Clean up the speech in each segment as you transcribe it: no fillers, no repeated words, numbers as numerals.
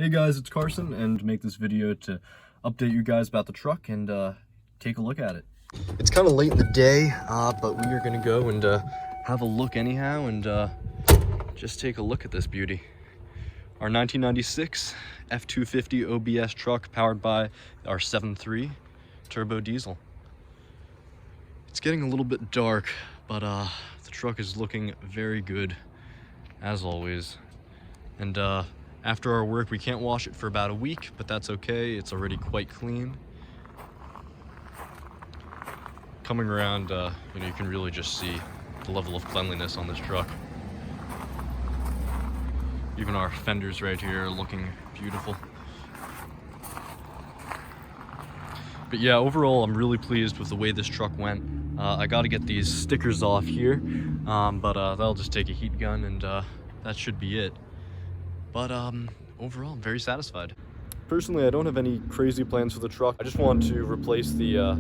Hey guys, it's Carson, and make this video to update you guys about the truck and take a look at it. It's kind of late in the day, but we are going to go and have a look anyhow and just take a look at this beauty. Our 1996 F250 OBS truck powered by our 7.3 turbo diesel. It's getting a little bit dark, but the truck is looking very good as always. And after our work, we can't wash it for about a week, but that's okay. It's already quite clean. Coming around, you can really just see the level of cleanliness on this truck. Even our fenders right here are looking beautiful. But yeah, overall, I'm really pleased with the way this truck went. I got to get these stickers off here, but that'll just take a heat gun, and that should be it. But overall, I'm very satisfied. Personally, I don't have any crazy plans for the truck. I just want to replace the, oh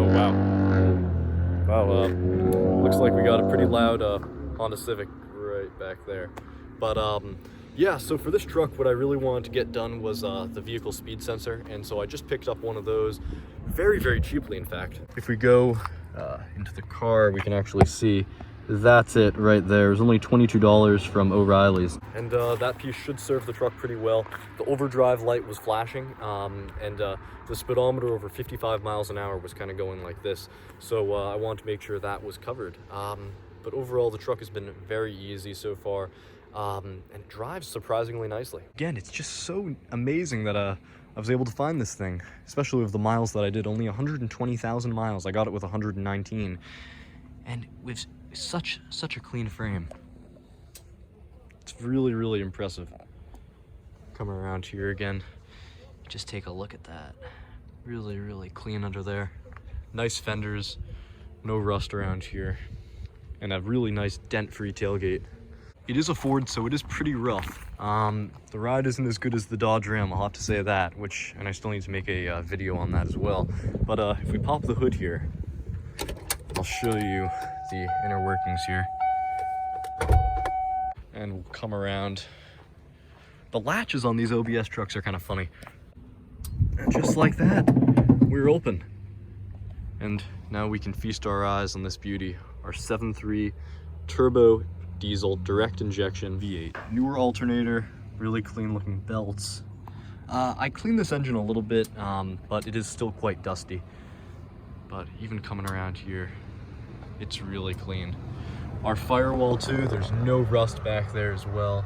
wow. Wow, looks like we got a pretty loud Honda Civic right back there. But yeah, so for this truck, what I really wanted to get done was the vehicle speed sensor. And so I just picked up one of those very, very cheaply, in fact. If we go into the car, we can actually see that's it right there. It was only $22 from O'Reilly's. And that piece should serve the truck pretty well. The overdrive light was flashing, and the speedometer over 55 miles an hour was kind of going like this. So I wanted to make sure that was covered. But overall, the truck has been very easy so far, and it drives surprisingly nicely. Again, it's just so amazing that I was able to find this thing, especially with the miles that I did. Only 120,000 miles. I got it with 119. And with such a clean frame. It's really, really impressive. Coming around here again, just take a look at that. Really, really clean under there. Nice fenders, no rust around here, and a really nice dent-free tailgate. It is a Ford, so it is pretty rough. The ride isn't as good as the Dodge Ram, I'll have to say that, and I still need to make a video on that as well. But if we pop the hood here, I'll show you the inner workings here. And we'll come around. The latches on these OBS trucks are kind of funny. And just like that, we're open. And now we can feast our eyes on this beauty. Our 7.3 turbo diesel direct injection V8. Newer alternator, really clean looking belts. I cleaned this engine a little bit, but it is still quite dusty. But even coming around here, it's really clean. Our firewall too, there's no rust back there as well.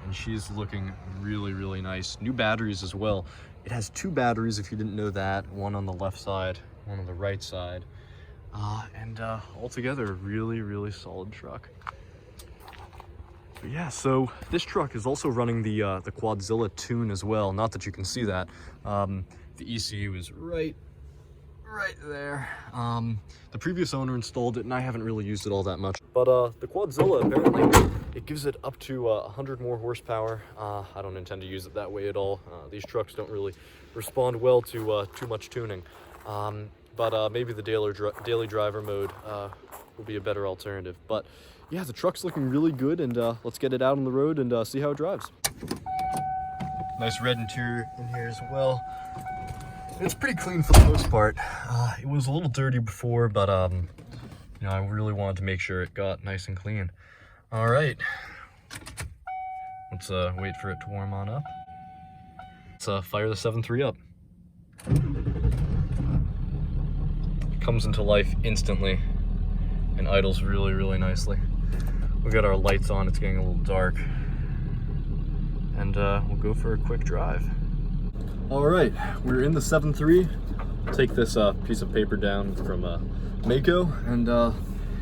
And she's looking really, really nice. New batteries as well. It has two batteries, if you didn't know that. One on the left side, one on the right side. And altogether, a really, really solid truck. But yeah, so this truck is also running the Quadzilla tune as well. Not that you can see that. The ECU is right there. The previous owner installed it, and I haven't really used it all that much. But the Quadzilla, apparently, it gives it up to 100 more horsepower. I don't intend to use it that way at all. These trucks don't really respond well to too much tuning. But maybe the daily driver mode will be a better alternative. But yeah, the truck's looking really good, and let's get it out on the road and see how it drives. Nice red interior in here as well. It's pretty clean for the most part. It was a little dirty before, but I really wanted to make sure it got nice and clean. All right, let's wait for it to warm on up. Let's fire the 7.3 up. It comes into life instantly and idles really, really nicely. We got our lights on. It's getting a little dark, and we'll go for a quick drive. All right, we're in the 7.3. Take this piece of paper down from Mako, and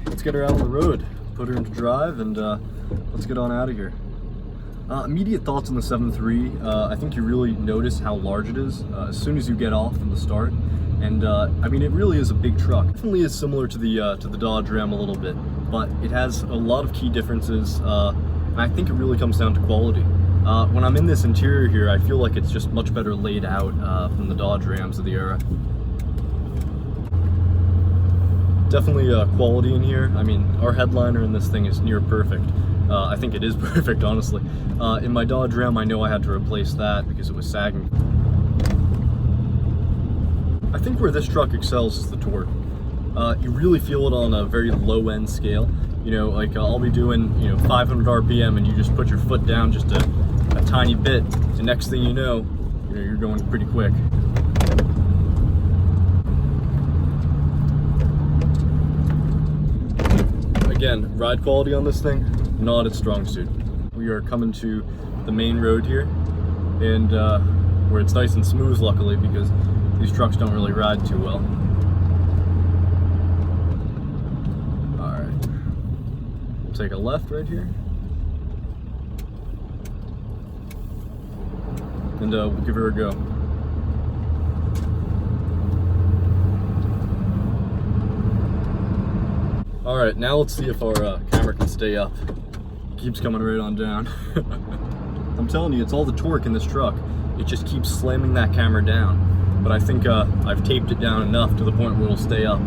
let's get her out on the road, put her into drive, and let's get on out of here. Immediate thoughts on the 7.3, I think you really notice how large it is as soon as you get off from the start. And I mean, it really is a big truck. It definitely is similar to the Dodge Ram a little bit, but it has a lot of key differences, and I think it really comes down to quality. When I'm in this interior here, I feel like it's just much better laid out from the Dodge Rams of the era. Definitely quality in here. I mean, our headliner in this thing is near perfect. I think it is perfect, honestly. In my Dodge Ram, I know I had to replace that because it was sagging. I think where this truck excels is the torque. You really feel it on a very low end scale. You know, like I'll be doing, 500 RPM and you just put your foot down just a tiny bit. The next thing you know, you're going pretty quick. Again, ride quality on this thing, not its strong suit. We are coming to the main road here, and where it's nice and smooth, luckily, because these trucks don't really ride too well. Alright, we'll take a left right here, and we'll give her a go. Alright, now let's see if our camera can stay up. It keeps coming right on down. I'm telling you, it's all the torque in this truck. It just keeps slamming that camera down. But I think I've taped it down enough to the point where it'll stay up.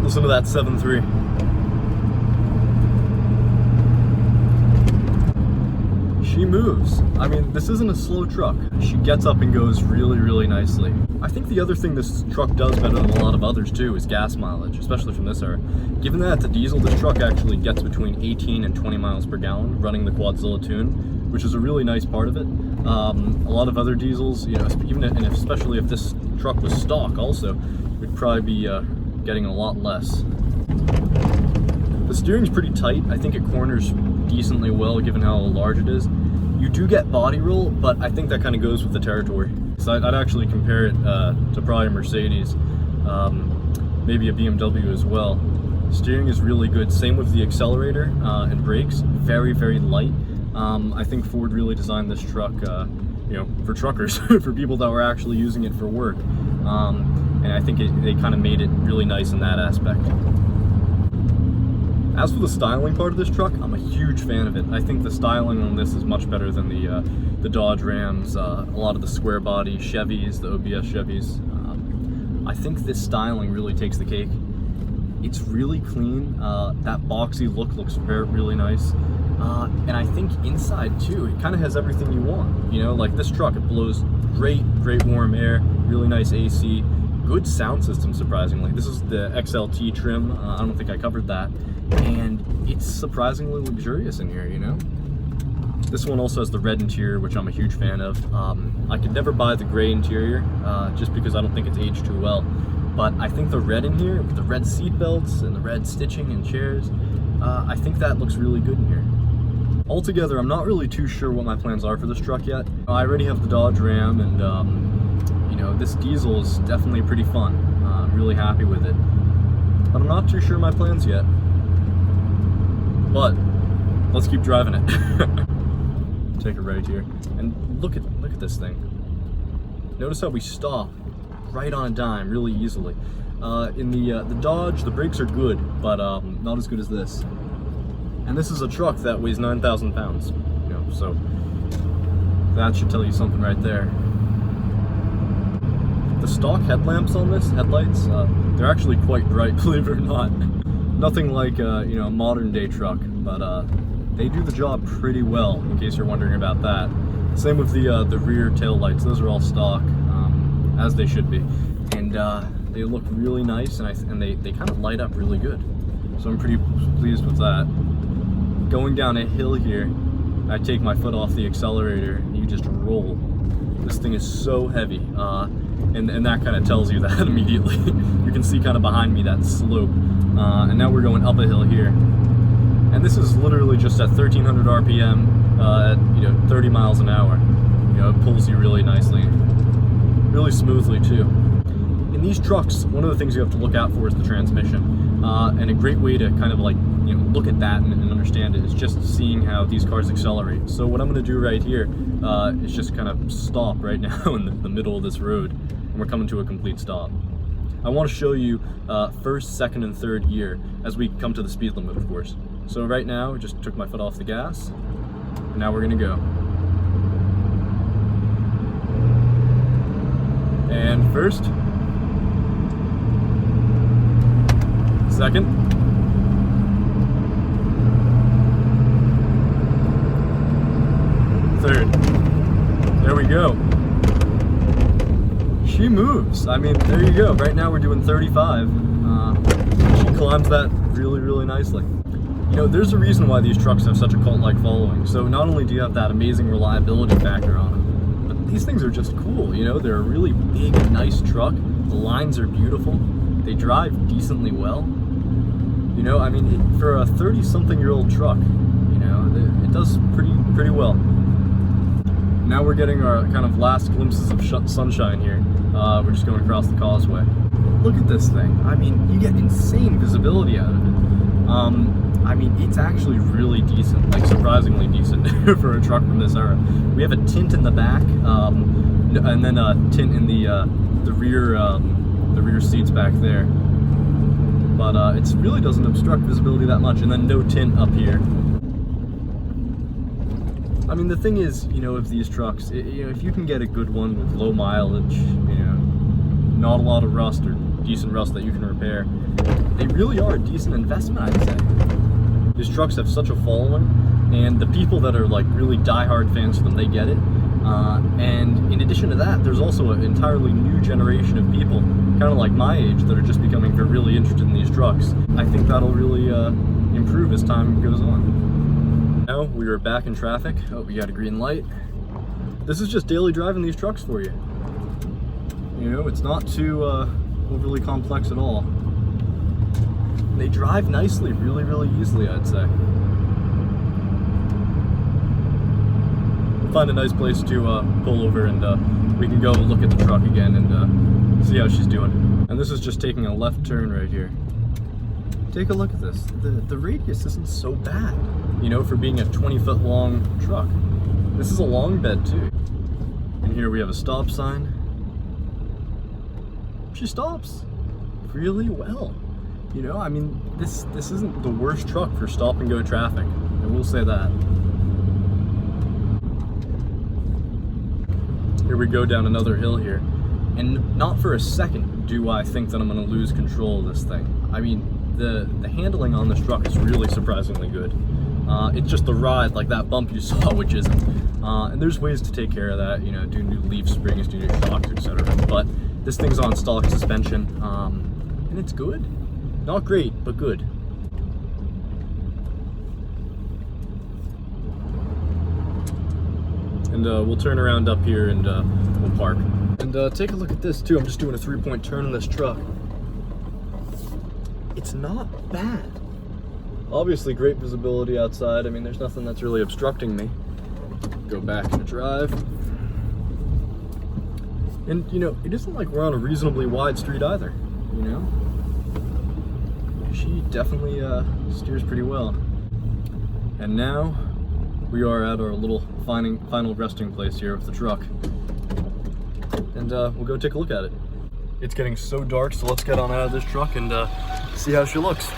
Listen to that 7.3. She moves. I mean, this isn't a slow truck. She gets up and goes really, really nicely. I think the other thing this truck does better than a lot of others too is gas mileage, especially from this era. Given that it's a diesel, this truck actually gets between 18 and 20 miles per gallon running the Quadzilla tune, which is a really nice part of it. A lot of other diesels, even and especially if this truck was stock also, we'd probably be getting a lot less. The steering's pretty tight. I think it corners decently well given how large it is. You do get body roll, but I think that kind of goes with the territory. So I'd actually compare it to probably a Mercedes, maybe a BMW as well. Steering is really good. Same with the accelerator and brakes. Very, very light. I think Ford really designed this truck, for truckers, for people that were actually using it for work. And I think they kind of made it really nice in that aspect. As for the styling part of this truck, I'm a huge fan of it. I think the styling on this is much better than the Dodge Rams, a lot of the square body Chevys, the OBS Chevys. I think this styling really takes the cake. It's really clean. That boxy look looks really nice. And I think inside too, it kind of has everything you want. Like this truck, it blows great warm air, really nice AC, good sound system, surprisingly. This is the XLT trim. I don't think I covered that. And it's surprisingly luxurious in here, This one also has the red interior, which I'm a huge fan of. I could never buy the gray interior, just because I don't think it's aged too well. But I think the red in here, with the red seat belts and the red stitching and chairs, I think that looks really good in here. Altogether, I'm not really too sure what my plans are for this truck yet. I already have the Dodge Ram, and this diesel is definitely pretty fun. I'm really happy with it. But I'm not too sure my plans yet. But let's keep driving it. Take it right here, and look at this thing. Notice how we stop right on a dime really easily. In the Dodge, the brakes are good, but not as good as this. And this is a truck that weighs 9,000 pounds. So that should tell you something right there. The stock headlamps on this, headlights, they're actually quite bright, believe it or not. Nothing like a modern day truck, but they do the job pretty well, in case you're wondering about that. Same with the rear tail lights. Those are all stock, as they should be, and they look really nice, and they kind of light up really good. So I'm pretty pleased with that. Going down a hill here, I take my foot off the accelerator, and you just roll. This thing is so heavy, and that kind of tells you that immediately. You can see kind of behind me that slope. And now we're going up a hill here, and this is literally just at 1300 RPM at 30 miles an hour. It pulls you really nicely, really smoothly too. In these trucks, one of the things you have to look out for is the transmission, and a great way to kind of look at that and understand it is just seeing how these cars accelerate. So what I'm going to do right here is just kind of stop right now in the middle of this road, and we're coming to a complete stop. I want to show you first, second, and third gear as we come to the speed limit, of course. So right now, I just took my foot off the gas, and now we're going to go. And first, second, third. There we go. She moves. I mean, there you go. Right now we're doing 35. She climbs that really, really nicely. You know, there's a reason why these trucks have such a cult-like following. So not only do you have that amazing reliability factor on them, but these things are just cool, you know? They're a really big, nice truck. The lines are beautiful. They drive decently well. You know, I mean, for a 30-something-year-old truck, you know, it does pretty well. Now we're getting our kind of last glimpses of sunshine here. We're just going across the causeway. Look at this thing. I mean, you get insane visibility out of it. I mean, it's actually really decent, like surprisingly decent for a truck from this era. We have a tint in the back, and then a tint in the rear seats back there. But it really doesn't obstruct visibility that much, and then no tint up here. I mean, the thing is, you know, of these trucks, you know, if you can get a good one with low mileage, you know, not a lot of rust or decent rust that you can repair, they really are a decent investment, I'd say. These trucks have such a following, and the people that are like really die-hard fans of them, they get it. And in addition to that, there's also an entirely new generation of people, kind of like my age, that are just becoming really interested in these trucks. I think that'll really improve as time goes on. Now we are back in traffic. Oh, we got a green light. This is just daily driving these trucks for you. You know, it's not too overly complex at all. They drive nicely, really, really easily, I'd say. Find a nice place to pull over, and we can go look at the truck again and see how she's doing. And this is just taking a left turn right here. Take a look at this. The radius isn't so bad, you know, for being a 20-foot long truck. This is a long bed too. And here we have a stop sign. She stops really well. You know, I mean, this isn't the worst truck for stop and go traffic. I will say that. Here we go down another hill here. And not for a second do I think that I'm gonna lose control of this thing. I mean, the handling on this truck is really surprisingly good. It's just the ride, like that bump you saw, which isn't. And there's ways to take care of that, you know, do new leaf springs, do new shocks, etc. But this thing's on stock suspension, and it's good. Not great, but good. And we'll turn around up here and we'll park. And take a look at this too. I'm just doing a 3-point turn in this truck. It's not bad. Obviously great visibility outside. I mean, there's nothing that's really obstructing me. Go back and drive. And you know, it isn't like we're on a reasonably wide street either, you know? She definitely steers pretty well. And now we are at our little final resting place here of the truck. And we'll go take a look at it. It's getting so dark, so let's get on out of this truck and see how she looks.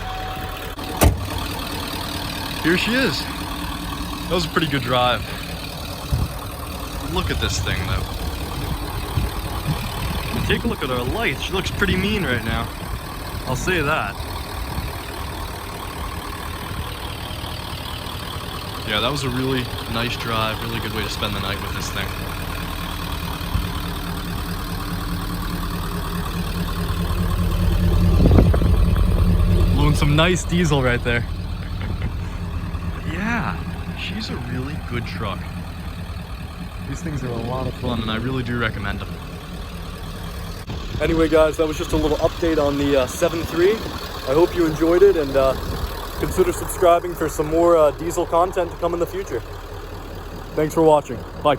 Here she is. That was a pretty good drive. Look at this thing though. And take a look at her lights. She looks pretty mean right now. I'll say that. Yeah, that was a really nice drive, really good way to spend the night with this thing. Blowing some nice diesel right there. Yeah, she's a really good truck. These things are a lot of fun, and I really do recommend them. Anyway guys, that was just a little update on the 7.3. I hope you enjoyed it, and consider subscribing for some more diesel content to come in the future. Thanks for watching. Bye.